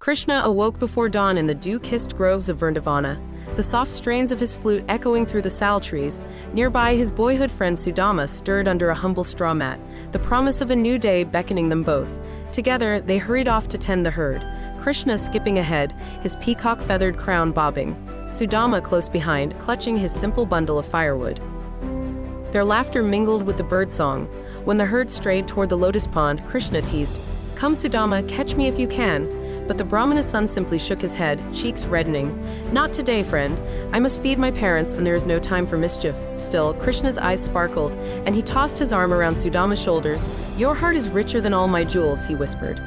Krishna awoke before dawn in the dew-kissed groves of Vṛndāvana, the soft strains of his flute echoing through the sal trees. Nearby, his boyhood friend Śūḍāma stirred under a humble straw mat, the promise of a new day beckoning them both. Together, they hurried off to tend the herd, Krishna skipping ahead, his peacock-feathered crown bobbing, Śūḍāma close behind, clutching his simple bundle of firewood. Their laughter mingled with the birdsong. When the herd strayed toward the lotus pond, Krishna teased, "Come, Śūḍāma, catch me if you can." But the Brahmana's son simply shook his head, cheeks reddening. "Not today, friend. I must feed my parents, and there is no time for mischief." Still, Krishna's eyes sparkled, and he tossed his arm around Śūḍāma's shoulders. "Your heart is richer than all my jewels," he whispered.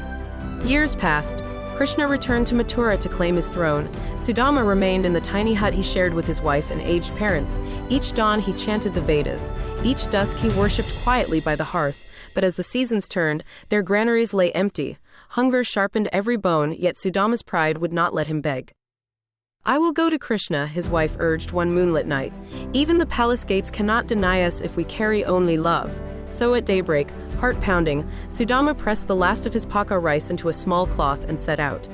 Years passed. Krishna returned to Mathura to claim his throne. Śūḍāma remained in the tiny hut he shared with his wife and aged parents. Each dawn he chanted the Vedas. Each dusk he worshipped quietly by the hearth. But as the seasons turned, their granaries lay empty. Hunger sharpened every bone, yet Śūḍāma's pride would not let him beg. "I will go to Krishna," his wife urged one moonlit night. "Even the palace gates cannot deny us if we carry only love." So at daybreak, heart pounding, Śūḍāma pressed the last of his paka rice into a small cloth and set out.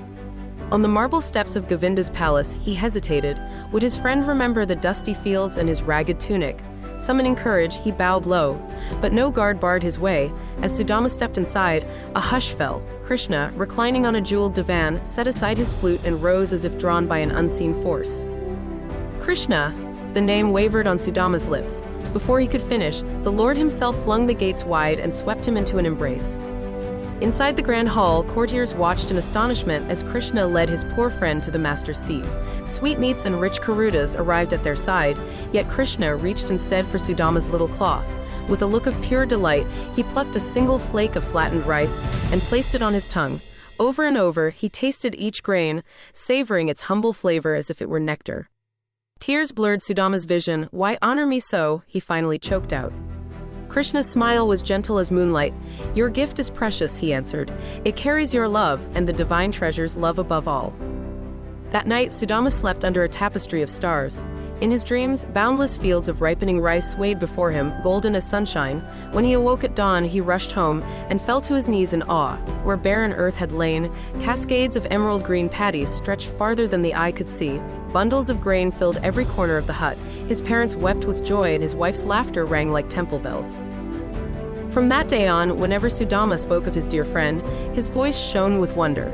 On the marble steps of Govinda's palace, he hesitated. Would his friend remember the dusty fields and his ragged tunic? Summoning courage, he bowed low. But no guard barred his way. As Śūḍāma stepped inside, a hush fell. Krishna, reclining on a jeweled divan, set aside his flute and rose as if drawn by an unseen force. "Krishna!" The name wavered on Śūḍāma's lips. Before he could finish, the Lord himself flung the gates wide and swept him into an embrace. Inside the grand hall, courtiers watched in astonishment as Krishna led his poor friend to the master's seat. Sweetmeats and rich karutas arrived at their side, yet Krishna reached instead for Śūḍāma's little cloth. With a look of pure delight, he plucked a single flake of flattened rice and placed it on his tongue. Over and over, he tasted each grain, savoring its humble flavor as if it were nectar. Tears blurred Śūḍāma's vision. "Why honor me so?" he finally choked out. Krishna's smile was gentle as moonlight. "Your gift is precious," he answered. "It carries your love, and the divine treasures love above all." That night, Śūḍāma slept under a tapestry of stars. In his dreams, boundless fields of ripening rice swayed before him, golden as sunshine. When he awoke at dawn, he rushed home and fell to his knees in awe. Where barren earth had lain, cascades of emerald green paddies stretched farther than the eye could see. Bundles of grain filled every corner of the hut. His parents wept with joy, and his wife's laughter rang like temple bells. From that day on, whenever Śūḍāma spoke of his dear friend, his voice shone with wonder.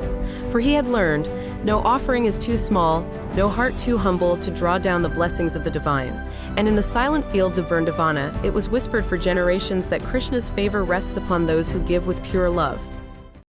For he had learned, no offering is too small, no heart too humble to draw down the blessings of the divine. And in the silent fields of Vṛndāvana, it was whispered for generations that Krishna's favor rests upon those who give with pure love.